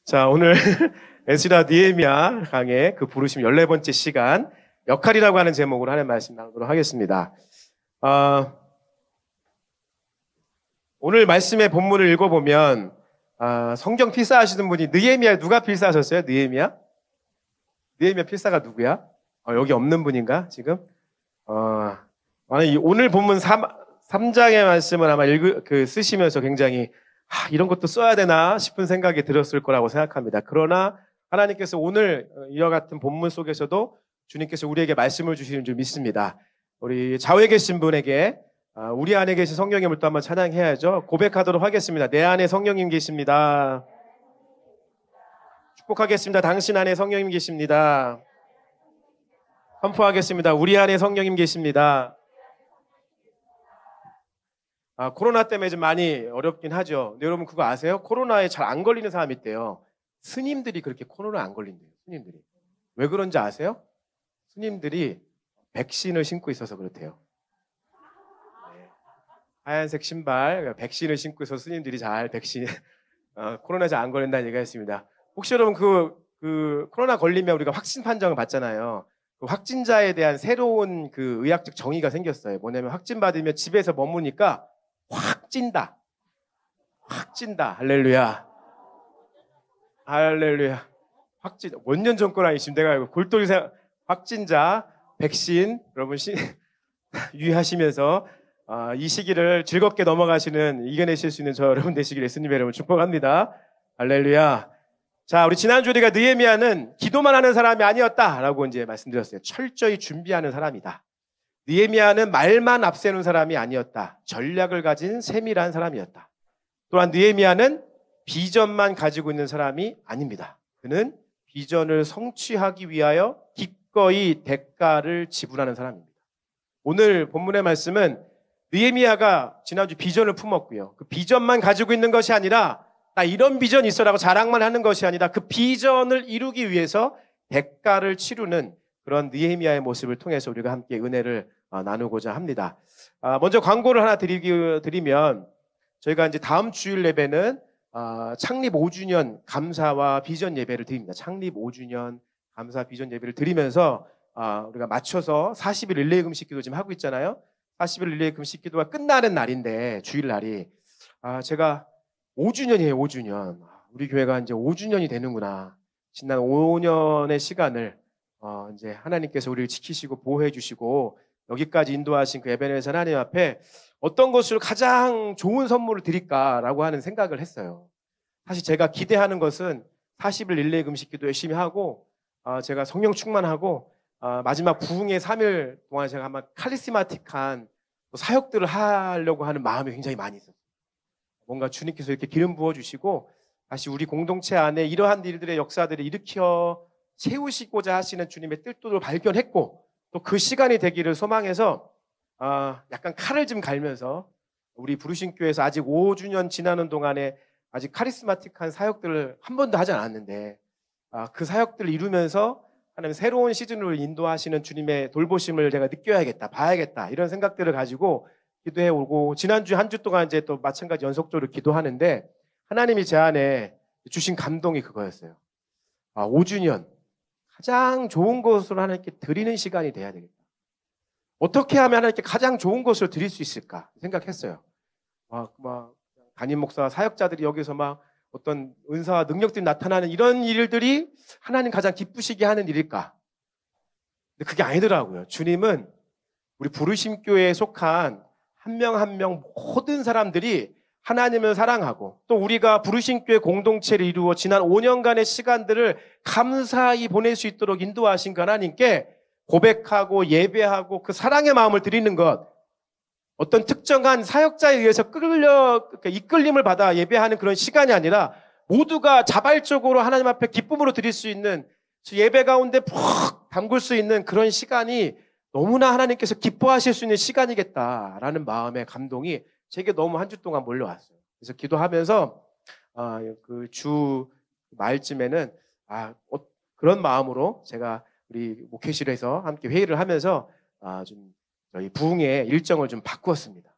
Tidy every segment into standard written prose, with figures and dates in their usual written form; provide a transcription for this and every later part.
자, 오늘 에스라 느헤미야 강의 그 부르심 14번째 시간 역할이라고 하는 제목으로 하는 말씀 나누도록 하겠습니다. 오늘 말씀의 본문을 읽어보면 성경 필사하시는 분이 느헤미야 누가 필사하셨어요? 느헤미야 필사가 누구야? 여기 없는 분인가 지금? 오늘 본문 3장의 말씀을 아마 쓰시면서 굉장히 이런 것도 써야 되나 싶은 생각이 들었을 거라고 생각합니다. 그러나 하나님께서 오늘 이와 같은 본문 속에서도 주님께서 우리에게 말씀을 주시는 줄 믿습니다. 우리 좌우에 계신 분에게 우리 안에 계신 성령님을 또 한번 찬양해야죠. 고백하도록 하겠습니다. 내 안에 성령님 계십니다. 축복하겠습니다. 당신 안에 성령님 계십니다. 선포하겠습니다. 우리 안에 성령님 계십니다. 코로나 때문에 좀 많이 어렵긴 하죠. 근데 여러분 그거 아세요? 코로나에 잘 안 걸리는 사람이 있대요. 스님들이 그렇게 코로나 안 걸린대요. 스님들이. 왜 그런지 아세요? 스님들이 백신을 신고 있어서 그렇대요. 네. 하얀색 신발, 백신을 신고 있어서 스님들이 잘 코로나 잘 안 걸린다는 얘기가 있습니다. 혹시 여러분 그 코로나 걸리면 우리가 확진 판정을 받잖아요. 그 확진자에 대한 새로운 그 의학적 정의가 생겼어요. 뭐냐면 확진 받으면 집에서 머무니까 확 찐다. 할렐루야. 확진. 원년 전권 아니시면 내가 골똘히 확진자, 백신, 여러분 유의하시면서 이 시기를 즐겁게 넘어가시는, 이겨내실 수 있는 저 여러분 되시길 예수님의 이름으로 축복합니다. 할렐루야. 자, 우리 지난주 우리가 느헤미야는 기도만 하는 사람이 아니었다라고 이제 말씀드렸어요. 철저히 준비하는 사람이다. 느헤미야는 말만 앞세우는 사람이 아니었다. 전략을 가진 세밀한 사람이었다. 또한 느헤미야는 비전만 가지고 있는 사람이 아닙니다. 그는 비전을 성취하기 위하여 기꺼이 대가를 지불하는 사람입니다. 오늘 본문의 말씀은 느헤미야가 지난주 비전을 품었고요. 그 비전만 가지고 있는 것이 아니라 나 이런 비전이 있어라고 자랑만 하는 것이 아니라 그 비전을 이루기 위해서 대가를 치르는 그런 느헤미야의 모습을 통해서 우리가 함께 은혜를 나누고자 합니다. 먼저 광고를 하나 드리면 저희가 이제 다음 주일 예배는 창립 5주년 감사와 비전 예배를 드립니다. 창립 5주년 감사 비전 예배를 드리면서 우리가 맞춰서 40일 릴레이 금식 기도 지금 하고 있잖아요. 40일 릴레이 금식 기도가 끝나는 날인데 주일날이 제가 5주년이에요. 5주년. 우리 교회가 이제 5주년이 되는구나. 지난 5년의 시간을 이제 하나님께서 우리를 지키시고 보호해 주시고 여기까지 인도하신 그 에베네zer 하나님 앞에 어떤 것을 가장 좋은 선물을 드릴까라고 하는 생각을 했어요. 사실 제가 기대하는 것은 40일 릴레이 금식 기도 열심히 하고 제가 성령 충만하고 마지막 부흥의 3일 동안 제가 아마 카리스마틱한 사역들을 하려고 하는 마음이 굉장히 많이 있었어요. 뭔가 주님께서 이렇게 기름 부어주시고 다시 우리 공동체 안에 이러한 일들의 역사들을 일으켜 세우시고자 하시는 주님의 뜻도 발견했고 또 그 시간이 되기를 소망해서 약간 칼을 좀 갈면서 우리 부르심교회에서 아직 5주년 지나는 동안에 아직 카리스마틱한 사역들을 한 번도 하지 않았는데 그 사역들을 이루면서 하나님 새로운 시즌으로 인도하시는 주님의 돌보심을 제가 느껴야겠다, 봐야겠다 이런 생각들을 가지고 기도해 오고 지난주 한 주 동안 이제 또 마찬가지 연속적으로 기도하는데 하나님이 제 안에 주신 감동이 그거였어요. 5주년 가장 좋은 것으로 하나님께 드리는 시간이 돼야 되겠다. 어떻게 하면 하나님께 가장 좋은 것을 드릴 수 있을까 생각했어요. 담임 목사 사역자들이 여기서 막 어떤 은사와 능력들이 나타나는 이런 일들이 하나님 가장 기쁘시게 하는 일일까? 근데 그게 아니더라고요. 주님은 우리 부르심교회에 속한 한 명 한 명 모든 사람들이 하나님을 사랑하고 또 우리가 부르심교회 공동체를 이루어 지난 5년간의 시간들을 감사히 보낼 수 있도록 인도하신 그 하나님께 고백하고 예배하고 그 사랑의 마음을 드리는 것, 어떤 특정한 사역자에 의해서 이끌림을 받아 예배하는 그런 시간이 아니라 모두가 자발적으로 하나님 앞에 기쁨으로 드릴 수 있는 예배 가운데 푹 담글 수 있는 그런 시간이 너무나 하나님께서 기뻐하실 수 있는 시간이겠다라는 마음의 감동이 제게 너무 한 주 동안 몰려왔어요. 그래서 기도하면서 그 주 말쯤에는 그런 마음으로 제가 우리 목회실에서 함께 회의를 하면서 좀 저희 부흥회 일정을 좀 바꾸었습니다.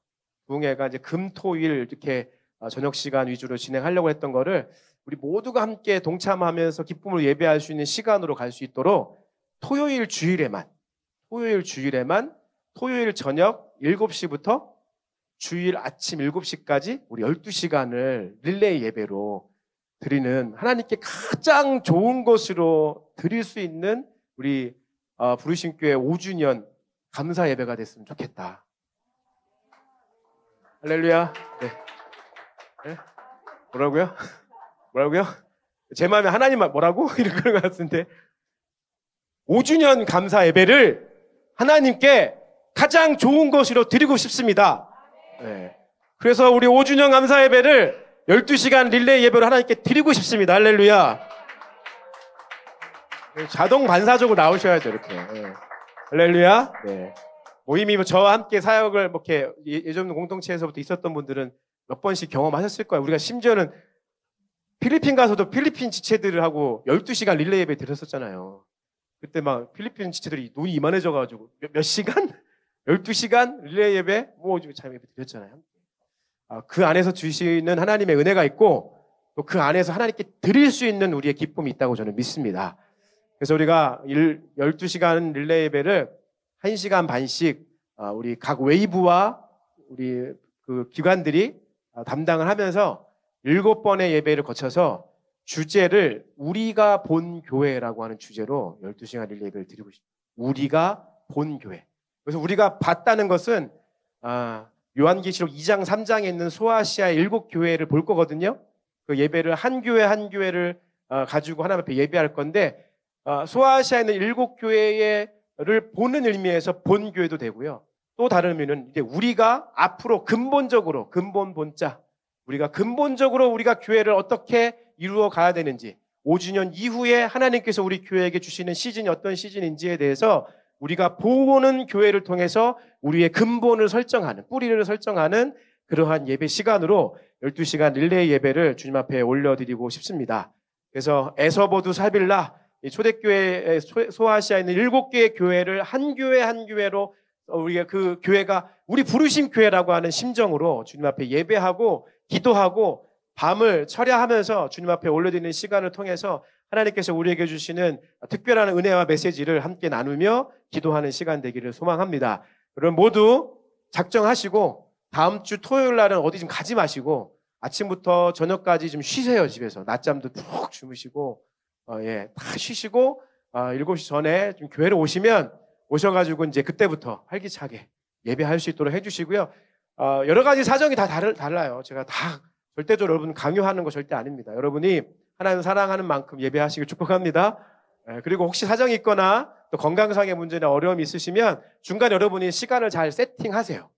부흥회가 이제 금, 토, 일 이렇게 저녁 시간 위주로 진행하려고 했던 거를 우리 모두가 함께 동참하면서 기쁨으로 예배할 수 있는 시간으로 갈 수 있도록 토요일 주일에만 토요일 저녁 7시부터 주일 아침 7시까지 우리 12시간을 릴레이 예배로 드리는 하나님께 가장 좋은 것으로 드릴 수 있는 우리 부르심 교회 5주년 감사 예배가 됐으면 좋겠다. 할렐루야. 네. 네? 뭐라고요? 제 마음에 하나님만 뭐라고? 이런 것 같은데 5주년 감사 예배를 하나님께 가장 좋은 것으로 드리고 싶습니다. 네. 그래서 우리 5주년 감사 예배를 12시간 릴레이 예배로 하나님께 드리고 싶습니다. 할렐루야. 자동 반사적으로 나오셔야 돼요, 이렇게. 네. 할렐루야. 네. 모임이 저와 함께 사역을 이렇게 예전 공동체에서부터 있었던 분들은 몇 번씩 경험하셨을 거예요. 우리가 심지어는 필리핀 가서도 필리핀 지체들을 하고 12시간 릴레이 예배 드렸었잖아요. 그때 막 필리핀 지체들이 눈이 이만해져가지고 몇 시간? 12시간 릴레이 예배? 참 예배 드렸잖아요. 그 안에서 주시는 하나님의 은혜가 있고 또 그 안에서 하나님께 드릴 수 있는 우리의 기쁨이 있다고 저는 믿습니다. 그래서 우리가 12시간 릴레이 예배를 1시간 반씩 우리 각 웨이브와 우리 그 기관들이 담당을 하면서 7번의 예배를 거쳐서 주제를 우리가 본 교회라고 하는 주제로 12시간 릴레이 예배를 드리고 싶습니다. 우리가 본 교회. 그래서 우리가 봤다는 것은 요한계시록 2장 3장에 있는 소아시아의 7교회를 볼 거거든요. 그 예배를 한 교회를 가지고 하나님 앞에 예배할 건데 소아시아에 있는 7교회를 보는 의미에서 본 교회도 되고요. 또 다른 의미는 이제 우리가 앞으로 근본적으로 우리가 교회를 어떻게 이루어 가야 되는지 5주년 이후에 하나님께서 우리 교회에게 주시는 시즌이 어떤 시즌인지에 대해서 우리가 보는 교회를 통해서 우리의 근본을 설정하는, 뿌리를 설정하는 그러한 예배 시간으로 12시간 릴레이 예배를 주님 앞에 올려드리고 싶습니다. 그래서 에서보두 사빌라 초대교회 소아시아에 있는 7개의 교회를 한 교회로 우리가 그 교회가 우리 부르심 교회라고 하는 심정으로 주님 앞에 예배하고 기도하고 밤을 철야하면서 주님 앞에 올려드리는 시간을 통해서 하나님께서 우리에게 주시는 특별한 은혜와 메시지를 함께 나누며 기도하는 시간 되기를 소망합니다. 여러분 모두 작정하시고 다음 주 토요일 날은 어디 좀 가지 마시고 아침부터 저녁까지 좀 쉬세요. 집에서 낮잠도 푹 주무시고 다 쉬시고 7시 전에 좀 교회로 오셔가지고 이제 그때부터 활기차게 예배할 수 있도록 해주시고요. 여러 가지 사정이 다 달라요. 제가 다 절대적으로 여러분 강요하는 거 절대 아닙니다. 여러분이 하나님 사랑하는 만큼 예배하시길 축복합니다. 그리고 혹시 사정이 있거나 또 건강상의 문제나 어려움이 있으시면 중간 여러분이 시간을 잘 세팅하세요.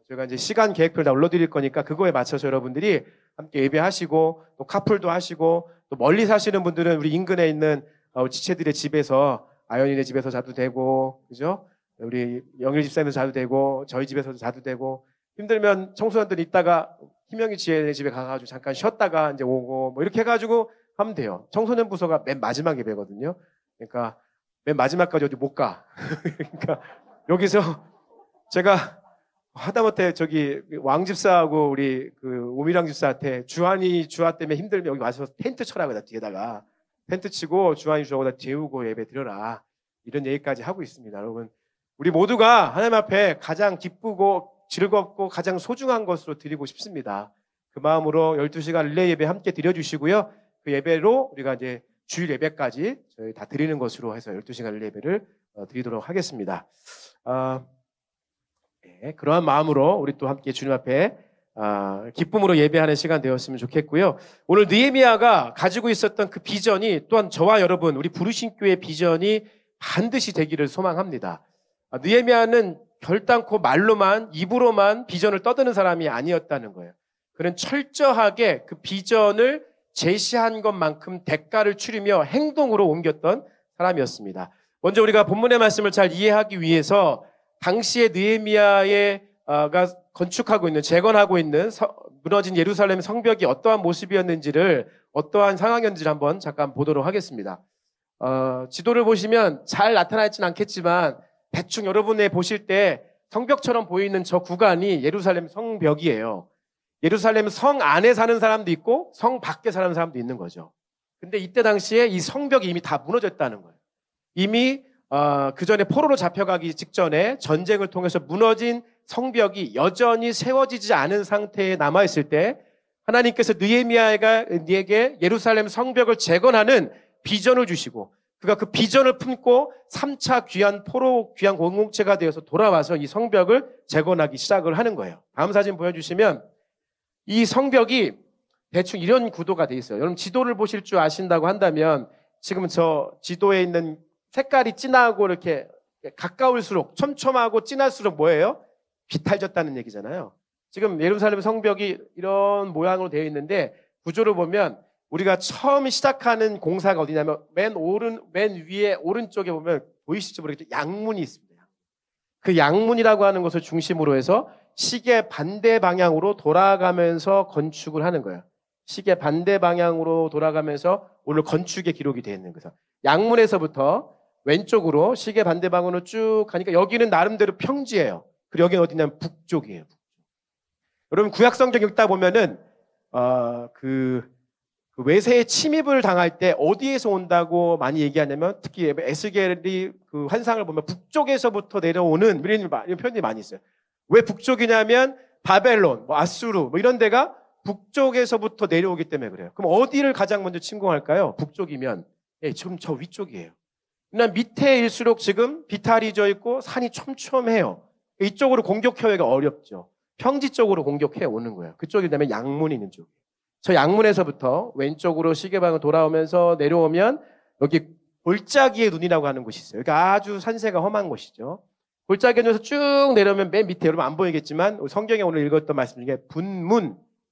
제가 이제 시간 계획표를 다 올려드릴 거니까 그거에 맞춰서 여러분들이 함께 예배하시고 또 카풀도 하시고 또 멀리 사시는 분들은 우리 인근에 있는 지체들의 집에서 아연이네 집에서 자도 되고 그죠? 우리 영일 집사님에서 자도 되고 저희 집에서도 자도 되고 힘들면 청소년들 있다가 희명이 지혜네 집에 가가지고 잠깐 쉬었다가 이제 오고 뭐 이렇게 해가지고 하면 돼요. 청소년 부서가 맨 마지막 예배거든요. 그러니까 맨 마지막까지 어디 못 가. 그러니까 여기서 제가 하다못해 저기 왕집사하고 우리 그 오미랑 집사한테 주아 때문에 힘들면 여기 와서 텐트 쳐라고 다 뒤에다가 텐트 치고 주한이 주하고 다 재우고 예배 드려라 이런 얘기까지 하고 있습니다. 여러분 우리 모두가 하나님 앞에 가장 기쁘고 즐겁고 가장 소중한 것으로 드리고 싶습니다. 그 마음으로 12시간 릴레이 예배 함께 드려주시고요. 그 예배로 우리가 이제 주일 예배까지 저희 다 드리는 것으로 해서 12시간 릴레이 예배를 드리도록 하겠습니다. 그러한 마음으로 우리 또 함께 주님 앞에 기쁨으로 예배하는 시간 되었으면 좋겠고요. 오늘 느헤미야가 가지고 있었던 그 비전이 또한 저와 여러분 우리 부르심 교회의 비전이 반드시 되기를 소망합니다. 느헤미야는 결단코 말로만 입으로만 비전을 떠드는 사람이 아니었다는 거예요. 그는 철저하게 그 비전을 제시한 것만큼 대가를 치르며 행동으로 옮겼던 사람이었습니다. 먼저 우리가 본문의 말씀을 잘 이해하기 위해서 당시에 느헤미야가 건축하고 있는 재건하고 있는 무너진 예루살렘 성벽이 어떠한 모습이었는지를 어떠한 상황이었는지를 한번 잠깐 보도록 하겠습니다. 지도를 보시면 잘 나타나 있지는 않겠지만 대충 여러분이 보실 때 성벽처럼 보이는 저 구간이 예루살렘 성벽이에요. 예루살렘 성 안에 사는 사람도 있고 성 밖에 사는 사람도 있는 거죠. 근데 이때 당시에 이 성벽이 이미 다 무너졌다는 거예요. 이미 그 전에 포로로 잡혀가기 직전에 전쟁을 통해서 무너진 성벽이 여전히 세워지지 않은 상태에 남아있을 때 하나님께서 느헤미야에게 예루살렘 성벽을 재건하는 비전을 주시고 그가 그 비전을 품고 3차 귀한 공동체가 되어서 돌아와서 이 성벽을 재건하기 시작을 하는 거예요. 다음 사진 보여주시면 이 성벽이 대충 이런 구도가 돼 있어요. 여러분 지도를 보실 줄 아신다고 한다면 지금 저 지도에 있는 색깔이 진하고 이렇게 가까울수록 촘촘하고 진할수록 뭐예요? 비탈졌다는 얘기잖아요. 지금 예루살렘 성벽이 이런 모양으로 되어 있는데 구조를 보면 우리가 처음 시작하는 공사가 어디냐면 맨 위에 오른쪽에 보면 보이실지 모르겠지만 양문이 있습니다. 그 양문이라고 하는 것을 중심으로 해서 시계 반대 방향으로 돌아가면서 건축을 하는 거예요. 시계 반대 방향으로 돌아가면서 오늘 건축에 기록이 되어 있는 거죠. 양문에서부터 왼쪽으로 시계 반대 방향으로 쭉 가니까 여기는 나름대로 평지예요. 그리고 여기는 어디냐면 북쪽이에요. 여러분 구약 성경 읽다 보면은 그 외세의 침입을 당할 때 어디에서 온다고 많이 얘기하냐면 특히 에스겔이 그 환상을 보면 북쪽에서부터 내려오는 이런 표현이 많이 있어요. 왜 북쪽이냐면 바벨론, 아수르 이런 데가 북쪽에서부터 내려오기 때문에 그래요. 그럼 어디를 가장 먼저 침공할까요? 북쪽이면 지금 저 위쪽이에요. 그냥 밑에일수록 지금 비탈이 져 있고 산이 촘촘해요. 이쪽으로 공격하기가 어렵죠. 평지 쪽으로 공격해 오는 거예요. 그쪽이 되면 양문이 있는 쪽이에요. 저 양문에서부터 왼쪽으로 시계방을 돌아오면서 내려오면 여기 골짜기의 눈이라고 하는 곳이 있어요. 그러니까 아주 산세가 험한 곳이죠. 골짜기의 눈에서 쭉 내려오면 맨 밑에 여러분 안 보이겠지만 성경에 오늘 읽었던 말씀 중에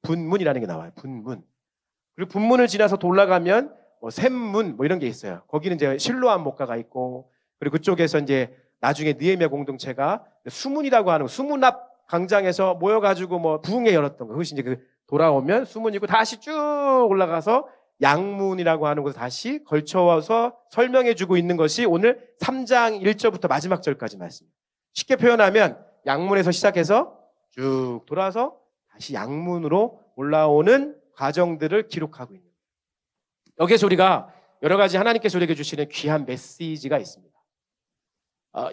분문이라는 게 나와요. 분문. 그리고 분문을 지나서 올라가면 샘문 이런 게 있어요. 거기는 이제 실로암 목가가 있고 그리고 그쪽에서 이제 나중에 느헤미야 공동체가 수문이라고 하는 수문 앞 광장에서 모여가지고 부흥회 열었던 거. 그것이 이제 돌아오면 수문이고 다시 쭉 올라가서 양문이라고 하는 곳을 다시 걸쳐와서 설명해주고 있는 것이 오늘 3장 1절부터 마지막 절까지 말씀입니다. 쉽게 표현하면 양문에서 시작해서 쭉 돌아서 다시 양문으로 올라오는 과정들을 기록하고 있는 거예요. 여기에서 우리가 여러 가지 하나님께서 우리에게 주시는 귀한 메시지가 있습니다.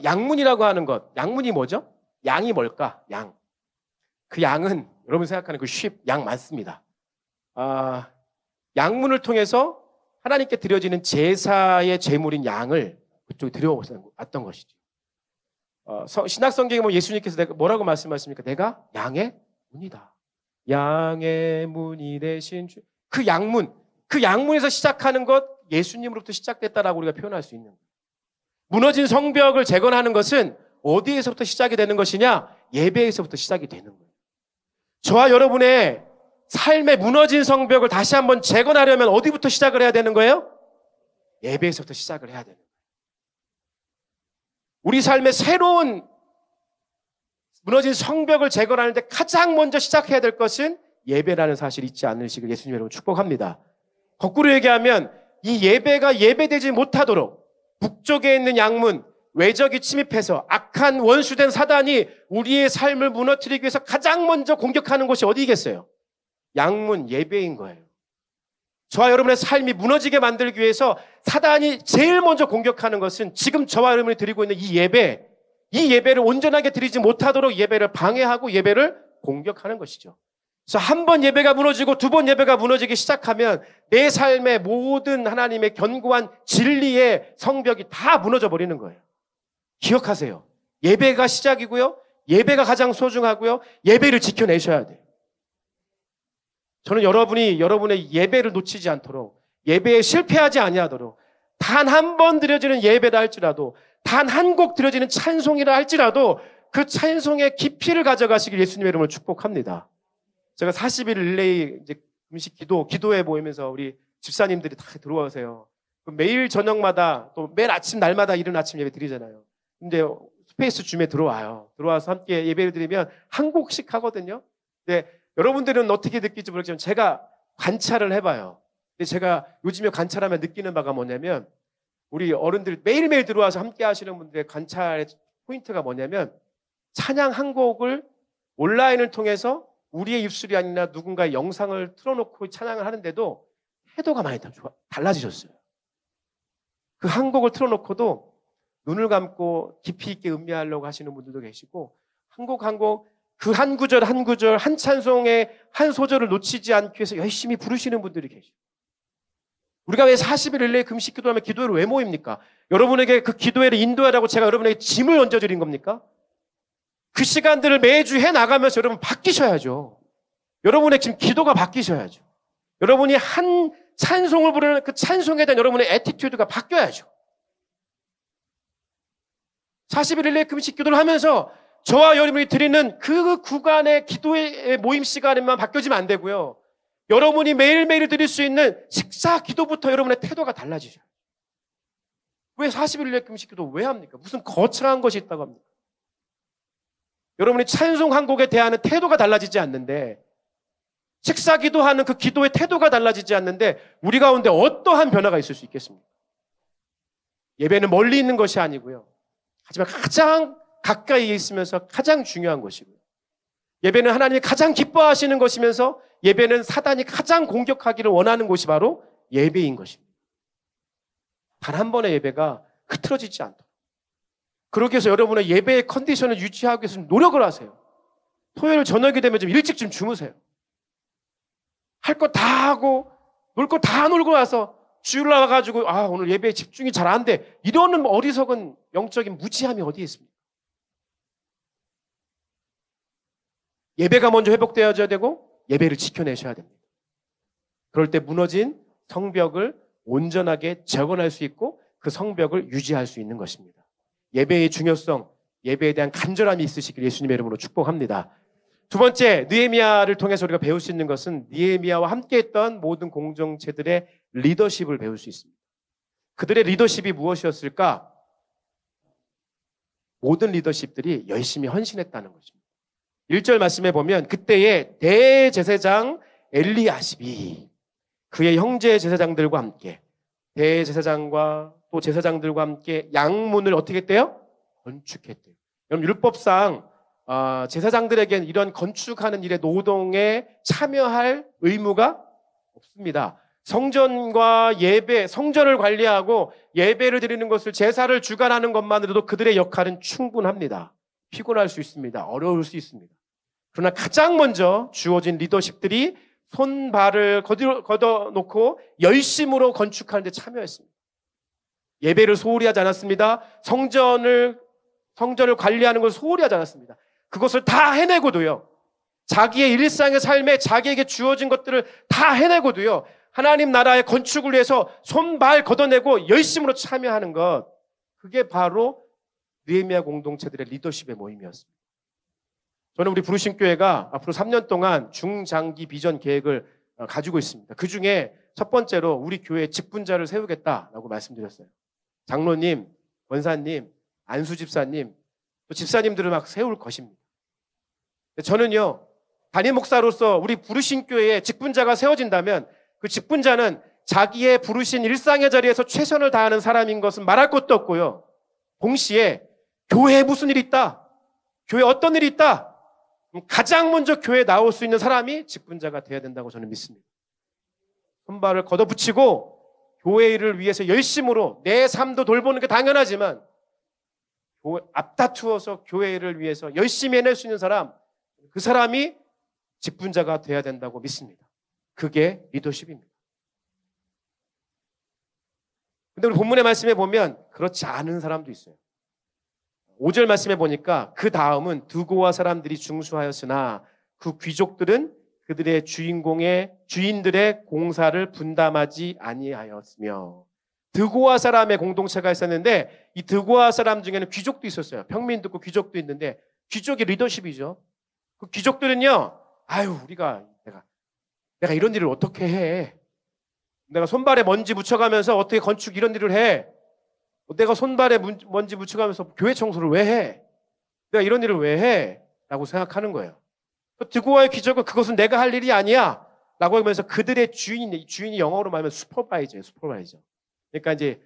양문이라고 하는 것, 양문이 뭐죠? 양이 뭘까? 양. 그 양은 여러분 생각하는 그 양 맞습니다. 양문을 통해서 하나님께 드려지는 제사의 제물인 양을 그쪽에 들여왔던 것이죠. 신약 성경에 보면 예수님께서 뭐라고 말씀하십니까? 내가 양의 문이다. 양의 문이 되신 주. 그 양문에서 시작하는 것 예수님으로부터 시작됐다라고 우리가 표현할 수 있는 거예요. 무너진 성벽을 재건하는 것은 어디에서부터 시작이 되는 것이냐? 예배에서부터 시작이 되는 거예요. 저와 여러분의 삶의 무너진 성벽을 다시 한번 재건하려면 어디부터 시작을 해야 되는 거예요? 예배에서부터 시작을 해야 되는 거예요. 우리 삶의 새로운 무너진 성벽을 재건하는데 가장 먼저 시작해야 될 것은 예배라는 사실이 있지 않으시길 예수님 여러분 축복합니다. 거꾸로 얘기하면 이 예배가 예배되지 못하도록 북쪽에 있는 양문, 외적이 침입해서 악한 원수된 사단이 우리의 삶을 무너뜨리기 위해서 가장 먼저 공격하는 곳이 어디겠어요? 양문, 예배인 거예요. 저와 여러분의 삶이 무너지게 만들기 위해서 사단이 제일 먼저 공격하는 것은 지금 저와 여러분이 드리고 있는 이 예배를 온전하게 드리지 못하도록 예배를 방해하고 예배를 공격하는 것이죠. 그래서 한 번 예배가 무너지고 두 번 예배가 무너지기 시작하면 내 삶의 모든 하나님의 견고한 진리의 성벽이 다 무너져 버리는 거예요. 기억하세요. 예배가 시작이고요. 예배가 가장 소중하고요. 예배를 지켜내셔야 돼요. 저는 여러분의 예배를 놓치지 않도록 예배에 실패하지 아니하도록 단 한 번 드려지는 예배라 할지라도 단 한 곡 드려지는 찬송이라 할지라도 그 찬송의 깊이를 가져가시길 예수님의 이름으로 축복합니다. 제가 40일 릴레이 이제 음식 기도회 모이면서 우리 집사님들이 다 들어오세요. 매일 저녁마다 또 매일 날마다 이른 아침 예배 드리잖아요. 근데 스페이스 줌에 들어와서 함께 예배를 드리면 한 곡씩 하거든요. 근데 여러분들은 어떻게 느낄지 모르겠지만 제가 관찰을 해봐요. 근데 제가 요즘에 관찰하면 느끼는 바가 뭐냐면 우리 어른들 매일매일 들어와서 함께 하시는 분들의 관찰의 포인트가 뭐냐면 찬양 한 곡을 온라인을 통해서 우리의 입술이 아니라 누군가의 영상을 틀어놓고 찬양을 하는데도 태도가 많이 달라지셨어요. 그 한 곡을 틀어놓고도 눈을 감고 깊이 있게 음미하려고 하시는 분들도 계시고, 한 곡 한 곡, 그 한 구절 한 구절, 한 찬송의 한 소절을 놓치지 않기 위해서 열심히 부르시는 분들이 계시고, 우리가 왜 40일 릴레이 금식 기도하면 기도회를 왜 모입니까? 여러분에게 그 기도회를 인도하라고 제가 여러분에게 짐을 얹어드린 겁니까? 그 시간들을 매주 해나가면서 여러분 바뀌셔야죠. 여러분의 지금 기도가 바뀌셔야죠. 여러분이 한 찬송을 부르는 그 찬송에 대한 여러분의 애티튜드가 바뀌어야죠. 40일 릴레이 금식 기도를 하면서 저와 여러분이 드리는 그 구간의 기도의 모임 시간에만 바뀌어지면 안 되고요. 여러분이 매일매일 드릴 수 있는 식사 기도부터 여러분의 태도가 달라지죠. 왜 40일 릴레이 금식 기도 왜 합니까? 무슨 거창한 것이 있다고 합니까? 여러분이 찬송 한 곡에 대한 태도가 달라지지 않는데, 식사 기도하는 그 기도의 태도가 달라지지 않는데 우리 가운데 어떠한 변화가 있을 수 있겠습니까? 예배는 멀리 있는 것이 아니고요. 하지만 가장 가까이에 있으면서 가장 중요한 것이고요. 예배는 하나님이 가장 기뻐하시는 것이면서 예배는 사단이 가장 공격하기를 원하는 곳이 바로 예배인 것입니다. 단 한 번의 예배가 흐트러지지 않도록. 그러기 위해서 여러분의 예배의 컨디션을 유지하기 위해서 노력을 하세요. 토요일 저녁이 되면 좀 일찍 좀 주무세요. 할 거 다 하고 놀 거 다 놀고 나서 주일 나와가지고 오늘 예배에 집중이 잘 안 돼. 이러는 어리석은 영적인 무지함이 어디에 있습니까? 예배가 먼저 회복되어져야 되고 예배를 지켜내셔야 됩니다. 그럴 때 무너진 성벽을 온전하게 재건할 수 있고 그 성벽을 유지할 수 있는 것입니다. 예배의 중요성, 예배에 대한 간절함이 있으시길 예수님의 이름으로 축복합니다. 두 번째, 느헤미야를 통해서 우리가 배울 수 있는 것은 느헤미야와 함께했던 모든 공동체들의 리더십을 배울 수 있습니다. 그들의 리더십이 무엇이었을까? 모든 리더십들이 열심히 헌신했다는 것입니다. 1절 말씀에 보면 그때의 대제사장 엘리야십이 그의 형제 제사장들과 함께 대제사장과 또 제사장들과 함께 양문을 어떻게 했대요? 건축했대요. 여러분 율법상 제사장들에게는 이런 건축하는 일의 노동에 참여할 의무가 없습니다. 성전과 예배, 성전을 관리하고 예배를 드리는 것을 제사를 주관하는 것만으로도 그들의 역할은 충분합니다. 피곤할 수 있습니다. 어려울 수 있습니다. 그러나 가장 먼저 주어진 리더십들이 손발을 걷어놓고 열심으로 건축하는 데 참여했습니다. 예배를 소홀히 하지 않았습니다. 성전을 관리하는 것을 소홀히 하지 않았습니다. 그것을 다 해내고도요. 자기의 일상의 삶에 자기에게 주어진 것들을 다 해내고도요. 하나님 나라의 건축을 위해서 손발 걷어내고 열심으로 참여하는 것. 그게 바로 느헤미야 공동체들의 리더십의 모임이었습니다. 저는 우리 부르심 교회가 앞으로 3년 동안 중장기 비전 계획을 가지고 있습니다. 그 중에 첫 번째로 우리 교회에 직분자를 세우겠다라고 말씀드렸어요. 장로님, 원사님, 안수 집사님, 또 집사님들을 막 세울 것입니다. 저는요, 담임 목사로서 우리 부르신 교회에 직분자가 세워진다면 그 직분자는 자기의 부르신 일상의 자리에서 최선을 다하는 사람인 것은 말할 것도 없고요. 동시에 교회에 무슨 일이 있다, 교회에 어떤 일이 있다, 가장 먼저 교회에 나올 수 있는 사람이 직분자가 되어야 된다고 저는 믿습니다. 손발을 걷어붙이고 교회 일을 위해서 열심으로 내 삶도 돌보는 게 당연하지만 앞다투어서 교회 일을 위해서 열심히 해낼 수 있는 사람, 그 사람이 직분자가 되어야 된다고 믿습니다. 그게 리더십입니다. 근데 우리 본문의 말씀에 보면 그렇지 않은 사람도 있어요. 5절 말씀에 보니까 그 다음은 드고아 사람들이 중수하였으나 그 귀족들은 그들의 주인들의 공사를 분담하지 아니하였으며. 드고아 사람의 공동체가 있었는데 이 드고아 사람 중에는 귀족도 있었어요. 평민도 있고 귀족도 있는데 귀족의 리더십이죠. 그 귀족들은요, 내가 이런 일을 어떻게 해? 내가 손발에 먼지 묻혀가면서 어떻게 건축 이런 일을 해? 내가 손발에 먼지 묻혀가면서 교회 청소를 왜 해? 내가 이런 일을 왜 해? 라고 생각하는 거예요. 드고아의 귀족은 그것은 내가 할 일이 아니야 라고 하면서 그들의 주인이 영어로 말하면 슈퍼바이저예요. 슈퍼바이저. 그러니까 이제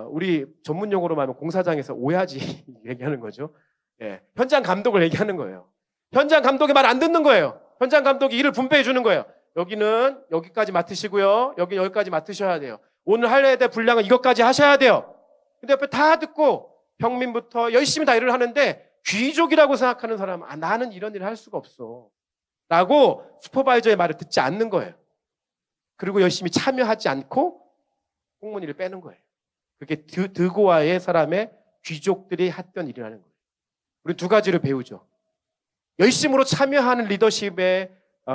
우리 전문 용어로 말하면 공사장에서 오야지 얘기하는 거죠. 예, 현장 감독을 얘기하는 거예요. 현장 감독이 말 안 듣는 거예요. 현장 감독이 일을 분배해 주는 거예요. 여기는 여기까지 맡으시고요. 여기 여기까지 맡으셔야 돼요. 오늘 할래야 될 분량은 이것까지 하셔야 돼요. 근데 옆에 다 듣고 평민부터 열심히 다 일을 하는데 귀족이라고 생각하는 사람은 나는 이런 일을 할 수가 없어 라고 슈퍼바이저의 말을 듣지 않는 거예요. 그리고 열심히 참여하지 않고 공무원일을 빼는 거예요. 그게 드고아의 사람의 귀족들이 했던 일이라는 거예요. 우리 두 가지를 배우죠. 열심으로 참여하는 리더십의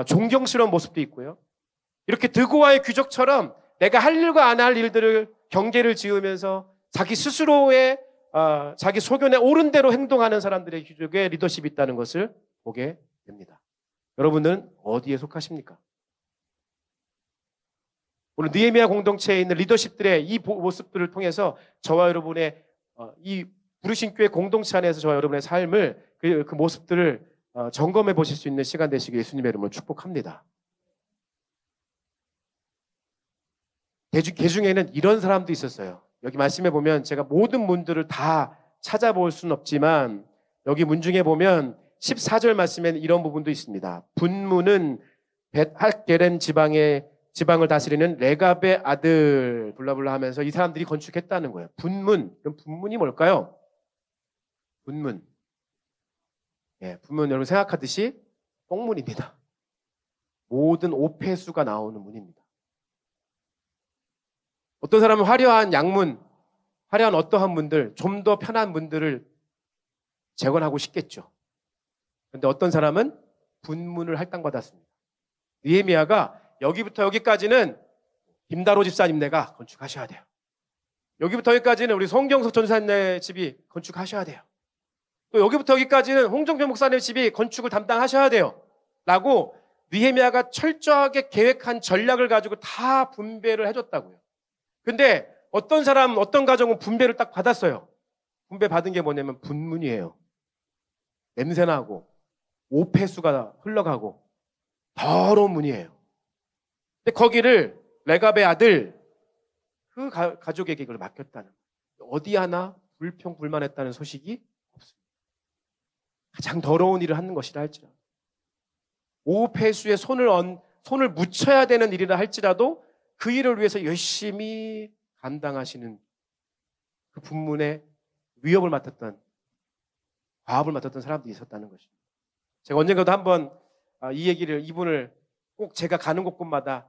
존경스러운 모습도 있고요. 이렇게 드고아의 귀족처럼 내가 할 일과 안 할 일들을 경계를 지으면서 자기 스스로의 자기 소견에 옳은 대로 행동하는 사람들의 귀족의 리더십이 있다는 것을 보게 됩니다. 여러분은 어디에 속하십니까? 오늘 느헤미야 공동체에 있는 리더십들의 이 모습들을 통해서 저와 여러분의 이 부르신 교회 공동체 안에서 저와 여러분의 삶을 그 모습들을 점검해 보실 수 있는 시간 되시길 예수님의 이름으로 축복합니다. 개 중에는 이런 사람도 있었어요. 여기 말씀해 보면 제가 모든 문들을 다 찾아볼 수는 없지만 여기 문 중에 보면 14절 말씀에는 이런 부분도 있습니다. 분문은 벳할게렘 지방을 다스리는 레갑의 아들 블라블라 하면서 이 사람들이 건축했다는 거예요. 분문. 그럼 분문이 뭘까요? 분문. 예, 분문 여러분 생각하듯이 똥문입니다. 모든 오폐수가 나오는 문입니다. 어떤 사람은 화려한 양문, 화려한 어떠한 문들, 좀 더 편한 문들을 재건하고 싶겠죠. 그런데 어떤 사람은 분문을 할당받았습니다. 느헤미야가 여기부터 여기까지는 김다로 집사님네가 건축하셔야 돼요. 여기부터 여기까지는 우리 송경석 전사님네 집이 건축하셔야 돼요. 또 여기부터 여기까지는 홍정표 목사님 집이 건축을 담당하셔야 돼요. 라고 느헤미야가 철저하게 계획한 전략을 가지고 다 분배를 해줬다고요. 근데 어떤 사람, 어떤 가정은 분배를 딱 받았어요. 분배 받은 게 뭐냐면 분문이에요. 냄새나고 오폐수가 흘러가고 더러운 문이에요. 근데 거기를 레갑의 아들 그 가족에게 이걸 맡겼다는 거예요. 어디 하나 불평불만했다는 소식이 없습니다. 가장 더러운 일을 하는 것이라 할지라도 오폐수에 손을 묻혀야 되는 일이라 할지라도 그 일을 위해서 열심히 감당하시는 그 분문의 위협을 맡았던 과업을 맡았던 사람들이 있었다는 것입니다. 제가 언젠가도 한번 이분을 꼭 제가 가는 곳곳마다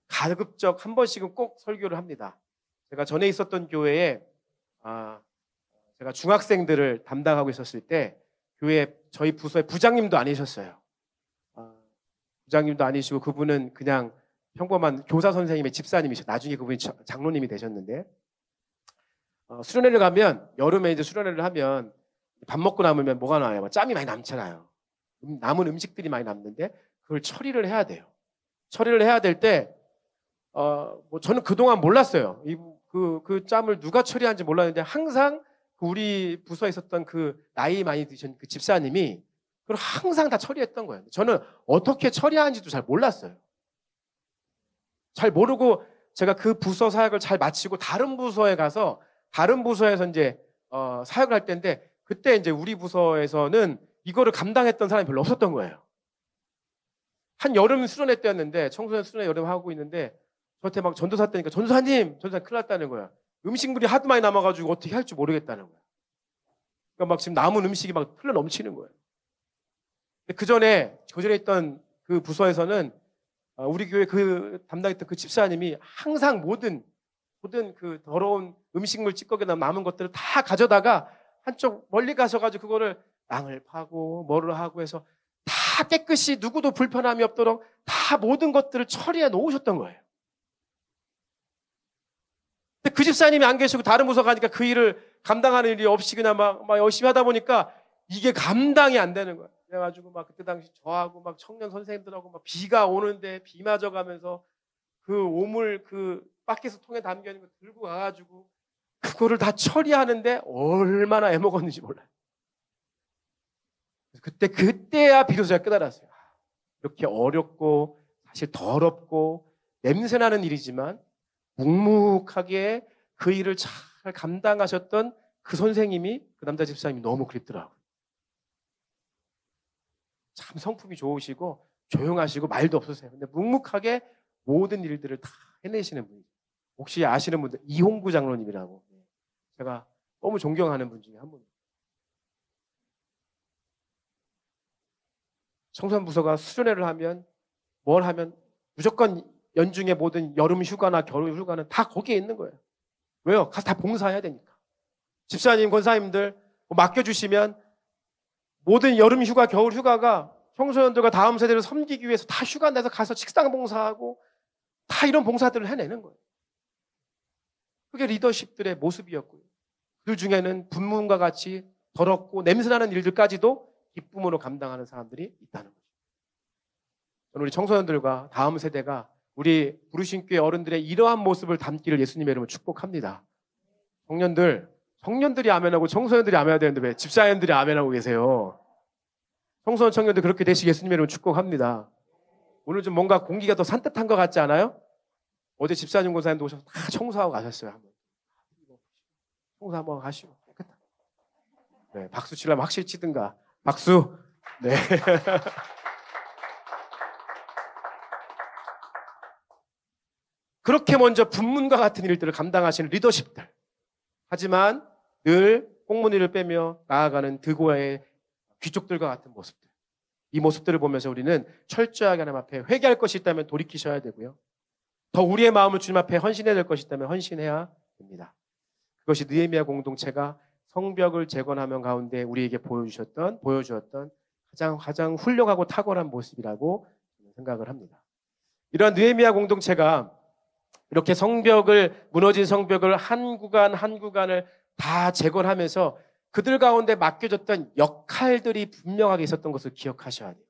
가급적 한 번씩은 꼭 설교를 합니다. 제가 전에 있었던 교회에 제가 중학생들을 담당하고 있었을 때 교회 저희 부서의 부장님도 아니셨어요. 부장님도 아니시고 그분은 그냥 평범한 교사 선생님의 집사님이셨어요. 나중에 그분이 장로님이 되셨는데 수련회를 가면 여름에 이제 수련회를 하면 밥 먹고 남으면 뭐가 나와요? 짬이 많이 남잖아요. 남은 음식들이 많이 남는데 그걸 처리를 해야 돼요. 처리를 해야 될 때 저는 그동안 몰랐어요. 그 짬을 누가 처리하는지 몰랐는데 항상 우리 부서에 있었던 그 나이 많이 드신 그 집사님이 그걸 항상 다 처리했던 거예요. 저는 어떻게 처리하는지도 잘 몰랐어요. 잘 모르고 제가 그 부서 사역을 잘 마치고 다른 부서에 가서 다른 부서에서 이제 사역을 할 때인데 그때 이제 우리 부서에서는 이거를 감당했던 사람이 별로 없었던 거예요. 한 여름 수련회 때였는데 청소년 수련회 여름 하고 있는데 저한테 막 전도사 때니까 전도사님 큰일 났다는 거야. 음식물이 하도 많이 남아가지고 어떻게 할지 모르겠다는 거야. 그러니까 막 지금 남은 음식이 막 흘러 넘치는 거예요. 그 전에 있던 그 부서에서는 우리 교회 그 담당했던 그 집사님이 항상 모든 그 더러운 음식물 찌꺼기 남은 것들을 다 가져다가 한쪽 멀리 가셔가지고 그거를 땅을 파고 뭐를 하고 해서 다 깨끗이 누구도 불편함이 없도록 다 모든 것들을 처리해 놓으셨던 거예요. 근데 그 집사님이 안 계시고 다른 부서 가니까 그 일을 감당하는 일이 없이 그냥 막 열심히 하다 보니까 이게 감당이 안 되는 거예요. 그래가지고 막 그때 당시 저하고 막 청년 선생님들하고 막 비가 오는데 비 맞아가면서 그 오물 그 바켓 통에 담겨 있는 거 들고 가가지고 그거를 다 처리하는데 얼마나 애먹었는지 몰라요. 그때야 비로소 제가 깨달았어요. 이렇게 어렵고 사실 더럽고 냄새나는 일이지만 묵묵하게 그 일을 잘 감당하셨던 그 선생님이 그 남자 집사님이 너무 그립더라고요. 참 성품이 좋으시고 조용하시고 말도 없으세요. 근데 묵묵하게 모든 일들을 다 해내시는 분이죠. 혹시 아시는 분들 이홍구 장로님이라고 제가 너무 존경하는 분 중에 한 분입니다. 청소년부서가 수련회를 하면 뭘 하면 무조건 연중에 모든 여름 휴가나 겨울 휴가는 다 거기에 있는 거예요. 왜요? 가서 다 봉사해야 되니까. 집사님, 권사님들 맡겨주시면 모든 여름 휴가, 겨울 휴가가 청소년들과 다음 세대를 섬기기 위해서 다 휴가 내서 가서 식당 봉사하고 다 이런 봉사들을 해내는 거예요. 그게 리더십들의 모습이었고요. 그 중에는 분문과 같이 더럽고 냄새나는 일들까지도 기쁨으로 감당하는 사람들이 있다는 거죠. 저는 우리 청소년들과 다음 세대가 우리 부르신 교회 어른들의 이러한 모습을 담기를 예수님의 이름으로 축복합니다. 청년들이 아멘하고 청소년들이 아멘해야 되는데 왜 집사님들이 아멘하고 계세요? 청소년 청년들 그렇게 되시기 예수님의 이름으로 축복합니다. 오늘 좀 뭔가 공기가 더 산뜻한 것 같지 않아요? 어제 집사님 권사님도 오셔서 다 청소하고 가셨어요. 한번. 청소 한번 하시고 깨끗하게. 네, 박수 치려면 확실히 치든가. 박수. 네. 그렇게 먼저 분문과 같은 일들을 감당하시는 리더십들. 하지만 늘 꽁무니를 빼며 나아가는 드고아의 귀족들과 같은 모습들. 이 모습들을 보면서 우리는 철저하게 하나님 앞에 회개할 것이 있다면 돌이키셔야 되고요. 더 우리의 마음을 주님 앞에 헌신해야 될 것이 있다면 헌신해야 됩니다. 그것이 느헤미야 공동체가 성벽을 재건하는 가운데 우리에게 보여주었던 가장 훌륭하고 탁월한 모습이라고 생각을 합니다. 이러한 느헤미야 공동체가 이렇게 무너진 성벽을 한 구간 한 구간을 다 재건하면서 그들 가운데 맡겨졌던 역할들이 분명하게 있었던 것을 기억하셔야 돼요.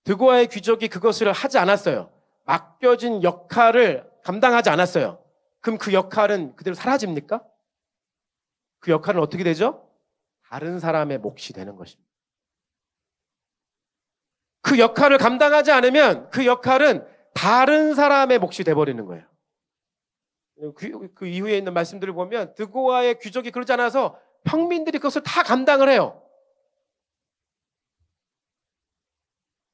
드고아의 귀족이 그것을 하지 않았어요. 맡겨진 역할을 감당하지 않았어요. 그럼 그 역할은 그대로 사라집니까? 그 역할은 어떻게 되죠? 다른 사람의 몫이 되는 것입니다. 그 역할을 감당하지 않으면 그 역할은 다른 사람의 몫이 돼버리는 거예요. 그 이후에 있는 말씀들을 보면 드고아의 귀족이 그러지 않아서 평민들이 그것을 다 감당을 해요.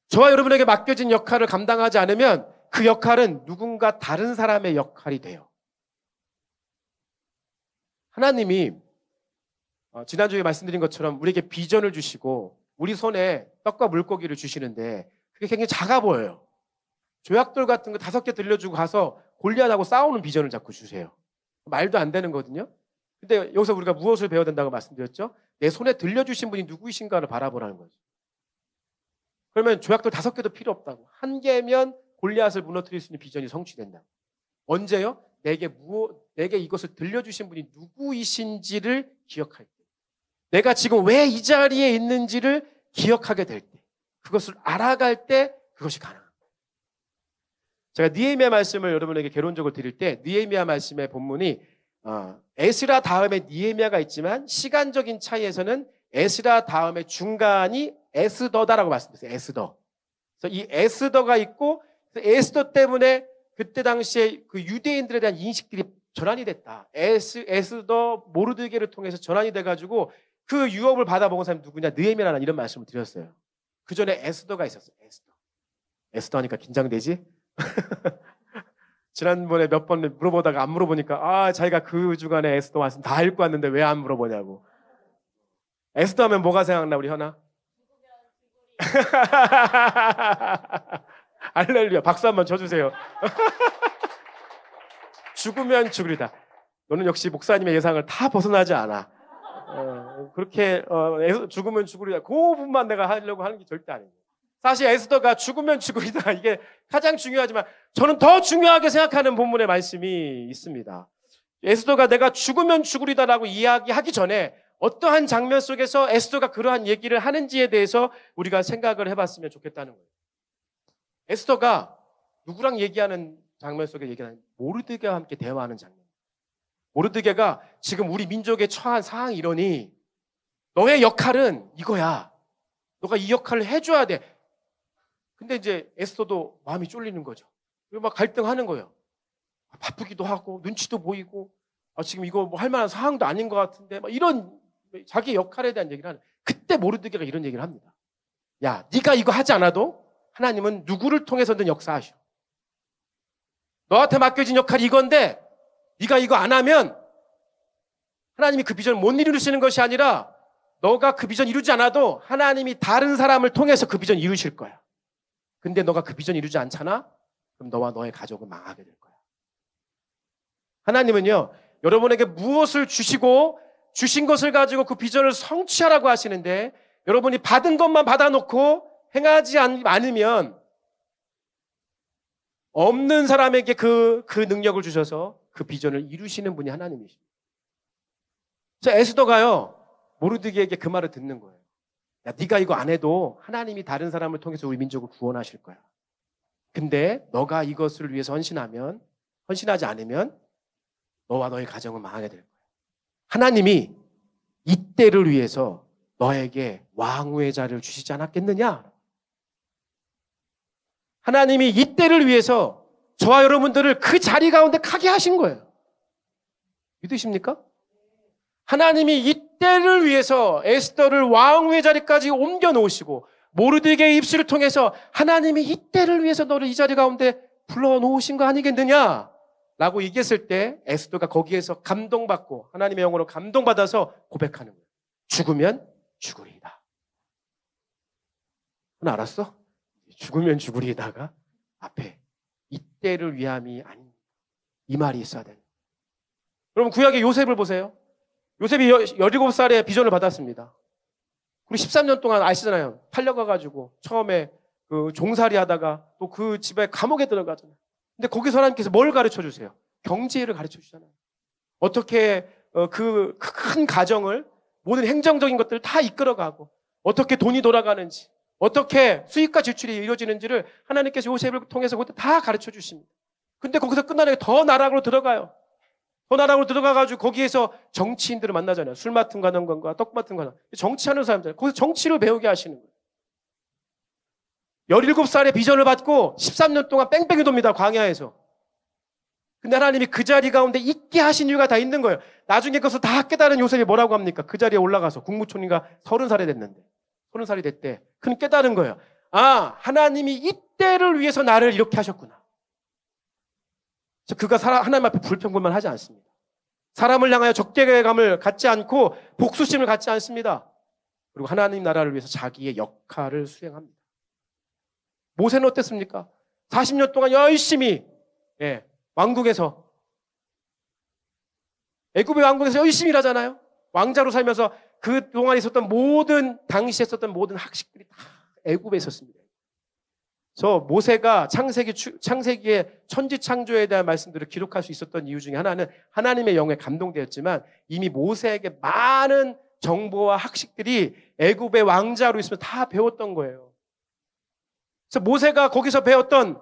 저와 여러분에게 맡겨진 역할을 감당하지 않으면 그 역할은 누군가 다른 사람의 역할이 돼요. 하나님이 지난주에 말씀드린 것처럼 우리에게 비전을 주시고 우리 손에 떡과 물고기를 주시는데 그게 굉장히 작아 보여요. 조약돌 같은 거 5개 들려주고 가서 골리앗하고 싸우는 비전을 자꾸 주세요. 말도 안 되는 거거든요. 근데 여기서 우리가 무엇을 배워야 된다고 말씀드렸죠? 내 손에 들려주신 분이 누구이신가를 바라보라는 거죠. 그러면 조약돌 5개도 필요 없다고. 1개면 골리앗을 무너뜨릴 수 있는 비전이 성취된다. 언제요? 내게 이것을 들려주신 분이 누구이신지를 기억할 때. 내가 지금 왜 이 자리에 있는지를 기억하게 될 때. 그것을 알아갈 때 그것이 가능합니다. 제가 느헤미야 말씀을 여러분에게 개론적으로 드릴 때 느헤미야 말씀의 본문이 에스라 다음에 느헤미야가 있지만 시간적인 차이에서는 에스라 다음에 중간이 에스더다라고 말씀드렸어요. 에스더. 그래서 이 에스더가 있고 에스더 때문에 그때 당시에 그 유대인들에 대한 인식들이 전환이 됐다. 에스더 모르드게를 통해서 전환이 돼가지고 그 유업을 받아먹은 사람이 누구냐? 느헤미야라는 이런 말씀을 드렸어요. 그 전에 에스더가 있었어요. 에스더 하니까 긴장되지? 지난번에 몇 번 물어보다가 안 물어보니까 자기가 그 주간에 에스더 말씀 다 읽고 왔는데 왜 안 물어보냐고. 에스더 하면 뭐가 생각나 우리 현아? 할렐루야. 박수 한번 쳐주세요. 죽으면 죽으리다. 너는 역시 목사님의 예상을 다 벗어나지 않아. 그렇게 죽으면 죽으리다. 그 부분만 내가 하려고 하는 게 절대 아니에요. 사실 에스더가 죽으면 죽으리다. 이게 가장 중요하지만 저는 더 중요하게 생각하는 본문의 말씀이 있습니다. 에스더가 내가 죽으면 죽으리다라고 이야기하기 전에 어떠한 장면 속에서 에스더가 그러한 얘기를 하는지에 대해서 우리가 생각을 해봤으면 좋겠다는 거예요. 에스더가 누구랑 얘기하는 장면 속에 얘기하는 모르드게와 함께 대화하는 장면. 모르드게가 지금 우리 민족에 처한 상황이 이러니 너의 역할은 이거야. 너가 이 역할을 해줘야 돼. 근데 이제 에스더도 마음이 쫄리는 거죠. 그리고 막 갈등하는 거예요. 바쁘기도 하고 눈치도 보이고 지금 이거 뭐 할 만한 상황도 아닌 것 같은데 막 이런 자기 역할에 대한 얘기를 하는. 그때 모르드게가 이런 얘기를 합니다. 야, 네가 이거 하지 않아도 하나님은 누구를 통해서든 역사하셔. 너한테 맡겨진 역할이 이건데 네가 이거 안 하면 하나님이 그 비전을 못 이루시는 것이 아니라 너가 그 비전 이루지 않아도 하나님이 다른 사람을 통해서 그 비전 이루실 거야. 근데 너가 그 비전 이루지 않잖아? 그럼 너와 너의 가족은 망하게 될 거야. 하나님은요, 여러분에게 무엇을 주시고 주신 것을 가지고 그 비전을 성취하라고 하시는데 여러분이 받은 것만 받아놓고 행하지 않으면 없는 사람에게 그 능력을 주셔서 그 비전을 이루시는 분이 하나님이십니다. 자, 에스더가요, 모르드게에게 그 말을 듣는 거예요. 야, 네가 이거 안 해도 하나님이 다른 사람을 통해서 우리 민족을 구원하실 거야. 근데 너가 이것을 위해서 헌신하지 않으면 너와 너의 가정은 망하게 될 거야. 하나님이 이때를 위해서 너에게 왕후의 자리를 주시지 않았겠느냐? 하나님이 이때를 위해서 저와 여러분들을 그 자리 가운데 가게 하신 거예요. 믿으십니까? 하나님이 이때를 위해서 에스더를 왕후의 자리까지 옮겨 놓으시고 모르드게의 입술을 통해서 하나님이 이때를 위해서 너를 이 자리 가운데 불러 놓으신 거 아니겠느냐? 라고 얘기했을 때 에스더가 거기에서 감동받고 하나님의 영으로 감동받아서 고백하는 거예요. 죽으면 죽으리이다. 너 알았어? 죽으면 죽으리이다가 앞에 이때를 위함이 아닌 이 말이 있어야 돼요. 여러분 구약의 요셉을 보세요. 요셉이 17살에 비전을 받았습니다. 그리고 13년 동안 아시잖아요. 팔려가가지고 처음에 그 종살이 하다가 또 그 집에 감옥에 들어가잖아요. 근데 거기서 하나님께서 뭘 가르쳐 주세요? 경제를 가르쳐 주잖아요. 어떻게 그 큰 가정을 모든 행정적인 것들을 다 이끌어가고 어떻게 돈이 돌아가는지 어떻게 수입과 지출이 이루어지는지를 하나님께서 요셉을 통해서 그것도 다 가르쳐 주십니다. 근데 거기서 끝나는 게 더 나락으로 들어가요. 더 나락으로 들어가가지고 거기에서 정치인들을 만나잖아요. 술 맡은 관원과 떡 맡은 관원. 정치하는 사람들. 거기서 정치를 배우게 하시는 거예요. 17살에 비전을 받고 13년 동안 뺑뺑이 돕니다. 광야에서. 근데 하나님이 그 자리 가운데 있게 하신 이유가 다 있는 거예요. 나중에 그것을 다 깨달은 요셉이 뭐라고 합니까? 그 자리에 올라가서 국무총리가 30살이 됐는데 30살이 됐대. 그는 깨달은 거예요. 아, 하나님이 이때를 위해서 나를 이렇게 하셨구나. 그가 하나님 앞에 불평불만 하지 않습니다. 사람을 향하여 적대감을 갖지 않고 복수심을 갖지 않습니다. 그리고 하나님 나라를 위해서 자기의 역할을 수행합니다. 모세는 어땠습니까? 40년 동안 열심히 왕궁에서 애굽의 왕궁에서 열심히 일하잖아요. 왕자로 살면서 그동안 있었던 당시에 있었던 모든 학식들이 다 애굽에 있었습니다. 저 모세가 창세기의 천지창조에 대한 말씀들을 기록할 수 있었던 이유 중에 하나는 하나님의 영에 감동되었지만 이미 모세에게 많은 정보와 학식들이 애굽의 왕자로 있으면 다 배웠던 거예요. 그래서 모세가 거기서 배웠던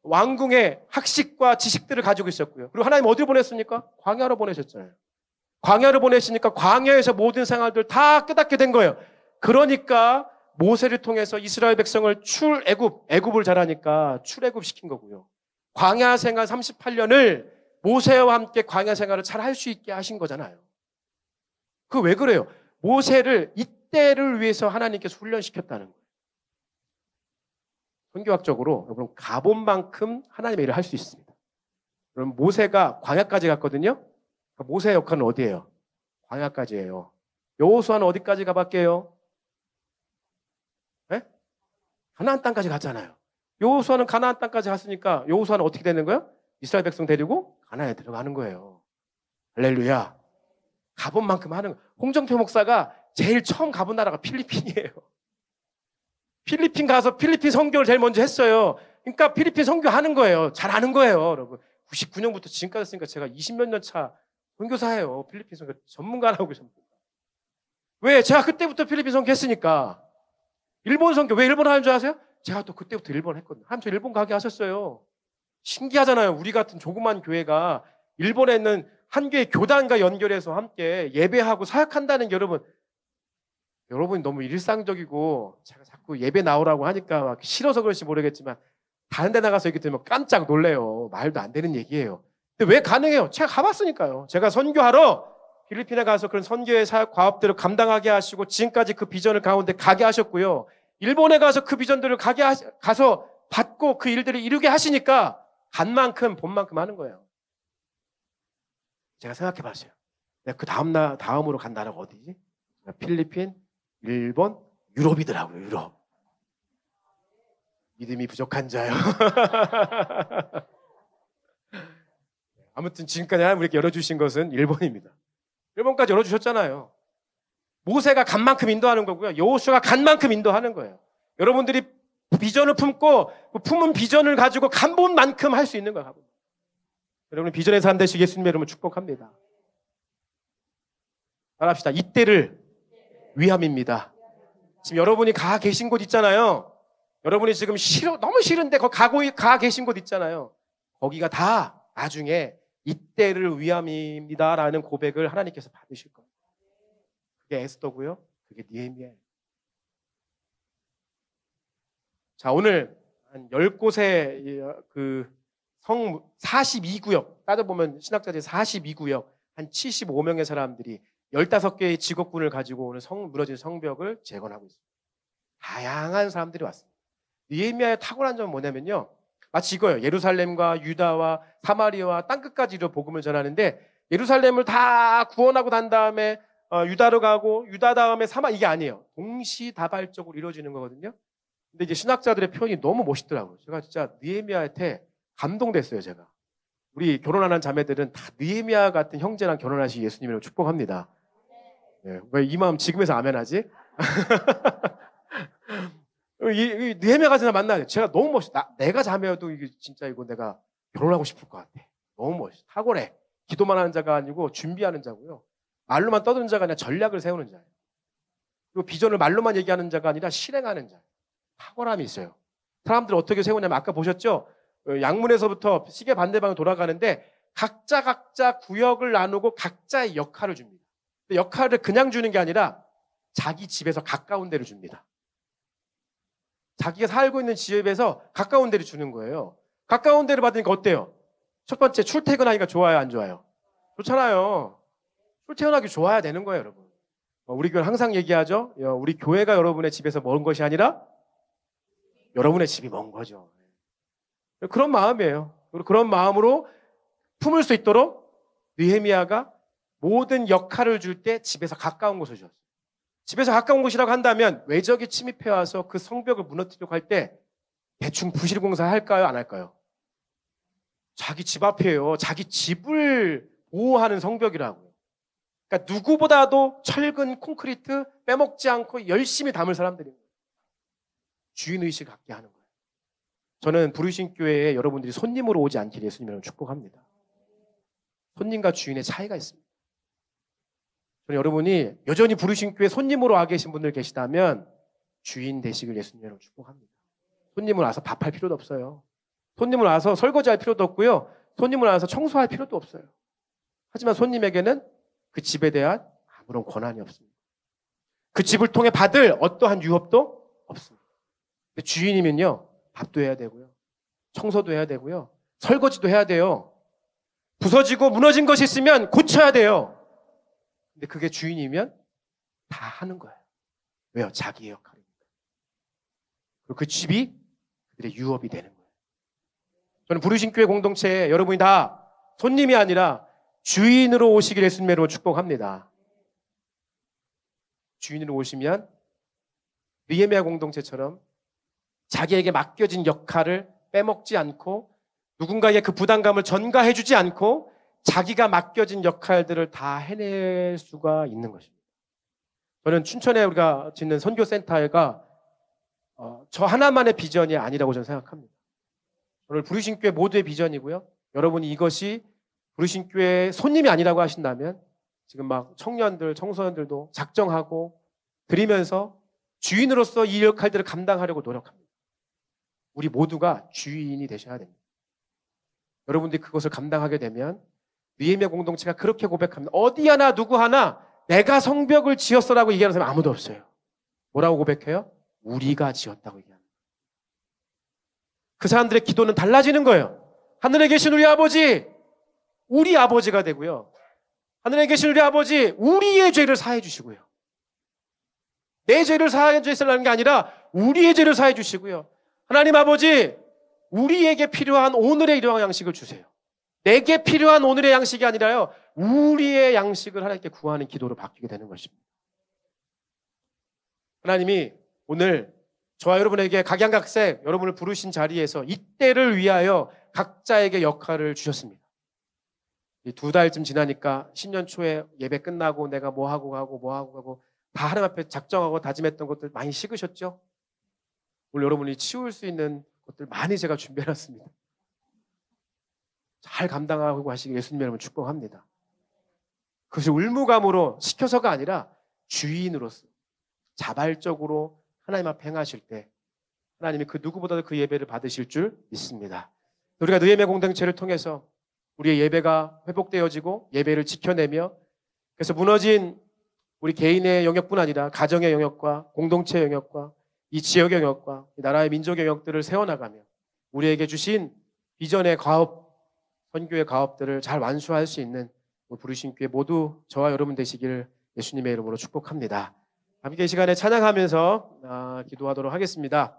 왕궁의 학식과 지식들을 가지고 있었고요. 그리고 하나님 어디로 보냈습니까? 광야로 보내셨잖아요. 광야로 보내시니까 광야에서 모든 생활들 다 깨닫게 된 거예요. 그러니까 모세를 통해서 이스라엘 백성을 애굽을 잘하니까 출애굽 시킨 거고요. 광야 생활 38년을 모세와 함께 광야 생활을 잘 할 수 있게 하신 거잖아요. 그 왜 그래요? 모세를 이때를 위해서 하나님께서 훈련시켰다는 거예요. 선교학적으로 여러분 가본 만큼 하나님의 일을 할 수 있습니다. 그럼 모세가 광야까지 갔거든요. 모세의 역할은 어디예요? 광야까지예요. 여호수아는 어디까지 가봤게요? 네? 가나안 땅까지 갔잖아요. 여호수아는 가나안 땅까지 갔으니까 여호수아는 어떻게 되는 거예요? 이스라엘 백성 데리고 가나안에 들어가는 거예요. 할렐루야. 가본 만큼 하는 거예요. 홍정표 목사가 제일 처음 가본 나라가 필리핀이에요. 필리핀 가서 필리핀 선교를 제일 먼저 했어요. 그러니까 필리핀 선교하는 거예요. 잘 아는 거예요, 여러분. 99년부터 지금까지 했으니까 제가 20몇 년 차 선교사예요. 필리핀 선교 전문가라고 전문가. 왜? 제가 그때부터 필리핀 선교 했으니까. 일본 선교 왜 일본 하는 줄 아세요? 제가 또 그때부터 일본 했거든요. 하나님 저 일본 가게 하셨어요. 신기하잖아요. 우리 같은 조그만 교회가 일본에 있는 한 교회 교단과 연결해서 함께 예배하고 사역한다는 게 여러분이 너무 일상적이고 제가 자꾸 예배 나오라고 하니까 막 싫어서 그럴지 모르겠지만 다른 데 나가서 얘기 들으면 깜짝 놀래요. 말도 안 되는 얘기예요. 근데 왜 가능해요? 제가 가봤으니까요. 제가 선교하러 필리핀에 가서 그런 선교의 사역 과업들을 감당하게 하시고 지금까지 그 비전을 가운데 가게 하셨고요. 일본에 가서 그 비전들을 가서 받고 그 일들을 이루게 하시니까 간 만큼 본 만큼 하는 거예요. 제가 생각해 봤어요. 내가 그 다음으로 간 나라가 어디지? 필리핀, 일본, 유럽이더라고요. 유럽. 믿음이 부족한 자요. 아무튼 지금까지 하나님께 열어주신 것은 일본입니다. 일본까지 열어주셨잖아요. 모세가 간 만큼 인도하는 거고요. 여호수아가 간 만큼 인도하는 거예요. 여러분들이 비전을 품고 그 품은 비전을 가지고 간 본 만큼 할 수 있는 거예요. 여러분 비전의 삶 되시게 예수님 여러분 축복합니다. 따라합시다. 이때를 위함입니다. 지금 여러분이 가 계신 곳 있잖아요. 여러분이 지금 너무 싫은데 거기 가 계신 곳 있잖아요. 거기가 다 나중에 이때를 위함입니다라는 고백을 하나님께서 받으실 거예요. 그게 에스더고요. 그게 느헤미야예요. 자, 오늘 한 10곳의 그 성 42구역, 따져보면 신학자들이 42구역, 한 75명의 사람들이 15개의 직업군을 가지고 오늘 무너진 성벽을 재건하고 있습니다. 다양한 사람들이 왔습니다. 느헤미야의 탁월한 점은 뭐냐면요. 마치 이거예요. 예루살렘과 유다와 사마리아와 땅끝까지 이르러 복음을 전하는데 예루살렘을 다 구원하고 난 다음에 유다로 가고 유다 다음에 이게 아니에요. 동시다발적으로 이루어지는 거거든요. 근데 이제 신학자들의 표현이 너무 멋있더라고요. 제가 진짜 느헤미야한테 감동됐어요, 제가. 우리 결혼하는 자매들은 다 느헤미야 같은 형제랑 결혼하시 예수님으로 축복합니다. 네, 왜 이 마음 지금에서 아멘하지? 이 느헤미야 같은 사람 만나요. 제가 너무 멋있다. 내가 자매여도 이게 진짜 이거 내가 결혼하고 싶을 것 같아. 너무 멋있어. 탁월해. 기도만 하는 자가 아니고 준비하는 자고요. 말로만 떠드는 자가 아니라 전략을 세우는 자예요. 그리고 비전을 말로만 얘기하는 자가 아니라 실행하는 자예요. 탁월함이 있어요. 사람들 어떻게 세우냐면 아까 보셨죠? 양문에서부터 시계 반대방으로 돌아가는데 각자 구역을 나누고 각자의 역할을 줍니다. 역할을 그냥 주는 게 아니라 자기 집에서 가까운 데를 줍니다. 자기가 살고 있는 집에서 가까운 데를 주는 거예요. 가까운 데를 받으니까 어때요? 첫 번째 출퇴근하기가 좋아요, 안 좋아요? 좋잖아요. 출퇴근하기 좋아야 되는 거예요, 여러분. 우리 교회는 항상 얘기하죠. 우리 교회가 여러분의 집에서 먼 것이 아니라 여러분의 집이 먼 거죠. 그런 마음이에요. 그런 마음으로 품을 수 있도록 느헤미야가 모든 역할을 줄 때 집에서 가까운 곳을 줬어요. 집에서 가까운 곳이라고 한다면 외적이 침입해 와서 그 성벽을 무너뜨리려고 할 때 대충 부실공사 할까요? 안 할까요? 자기 집 앞이에요. 자기 집을 보호하는 성벽이라고요. 그러니까 누구보다도 철근, 콘크리트 빼먹지 않고 열심히 담을 사람들입니다. 주인의식 갖게 하는 거예요. 저는 부르신 교회에 여러분들이 손님으로 오지 않기를 예수님을 축복합니다. 손님과 주인의 차이가 있습니다. 저는 여러분이 여전히 부르신 교회 손님으로 와 계신 분들 계시다면 주인 되시길 예수님으로 축복합니다. 손님으로 와서 밥할 필요도 없어요. 손님으로 와서 설거지할 필요도 없고요. 손님으로 와서 청소할 필요도 없어요. 하지만 손님에게는 그 집에 대한 아무런 권한이 없습니다. 그 집을 통해 받을 어떠한 유업도 없습니다. 근데 주인이면요. 밥도 해야 되고요. 청소도 해야 되고요. 설거지도 해야 돼요. 부서지고 무너진 것이 있으면 고쳐야 돼요. 근데 그게 주인이면 다 하는 거예요. 왜요? 자기의 역할입니다. 그리고 그 집이 그들의 유업이 되는 거예요. 저는 부르신 교회 공동체에 여러분이 다 손님이 아니라 주인으로 오시길 예수님으로 축복합니다. 주인으로 오시면 느헤미야 공동체처럼 자기에게 맡겨진 역할을 빼먹지 않고 누군가에게 그 부담감을 전가해주지 않고 자기가 맡겨진 역할들을 다 해낼 수가 있는 것입니다. 저는 춘천에 우리가 짓는 선교센터가 저 하나만의 비전이 아니라고 저는 생각합니다. 오늘 부르신 교회 모두의 비전이고요. 여러분이 이것이 부르신 교회의 손님이 아니라고 하신다면 지금 막 청년들, 청소년들도 작정하고 드리면서 주인으로서 이 역할들을 감당하려고 노력합니다. 우리 모두가 주인이 되셔야 됩니다. 여러분들이 그것을 감당하게 되면 느헤미야 공동체가 그렇게 고백합니다. 어디 하나 누구 하나 내가 성벽을 지었어라고 얘기하는 사람이 아무도 없어요. 뭐라고 고백해요? 우리가 지었다고 얘기합니다. 그 사람들의 기도는 달라지는 거예요. 하늘에 계신 우리 아버지, 우리 아버지가 되고요. 하늘에 계신 우리 아버지, 우리의 죄를 사해 주시고요. 내 죄를 사해 주시려는 게 아니라 우리의 죄를 사해 주시고요. 하나님 아버지, 우리에게 필요한 오늘의 일용할 양식을 주세요. 내게 필요한 오늘의 양식이 아니라요, 우리의 양식을 하나님께 구하는 기도로 바뀌게 되는 것입니다. 하나님이 오늘 저와 여러분에게 각양각색 여러분을 부르신 자리에서 이때를 위하여 각자에게 역할을 주셨습니다. 이 2달쯤 지나니까 신년 초에 예배 끝나고 내가 뭐 하고 가고 다 하나님 앞에 작정하고 다짐했던 것들 많이 식으셨죠? 오늘 여러분이 치울 수 있는 것들 많이 제가 준비해놨습니다. 잘 감당하고 하시길 예수님 여러분 축복합니다. 그것이 울무감으로 시켜서가 아니라 주인으로서 자발적으로 하나님 앞에 행하실 때 하나님이 그 누구보다도 그 예배를 받으실 줄 믿습니다. 우리가 느헤미야 공동체를 통해서 우리의 예배가 회복되어지고 예배를 지켜내며 그래서 무너진 우리 개인의 영역뿐 아니라 가정의 영역과 공동체 영역과 이 지역의 영역과 이 나라의 민족의 영역들을 세워나가며 우리에게 주신 비전의 가업, 선교의 가업들을 잘 완수할 수 있는 부르신 교회 모두 저와 여러분 되시기를 예수님의 이름으로 축복합니다. 함께 이 시간에 찬양하면서 기도하도록 하겠습니다.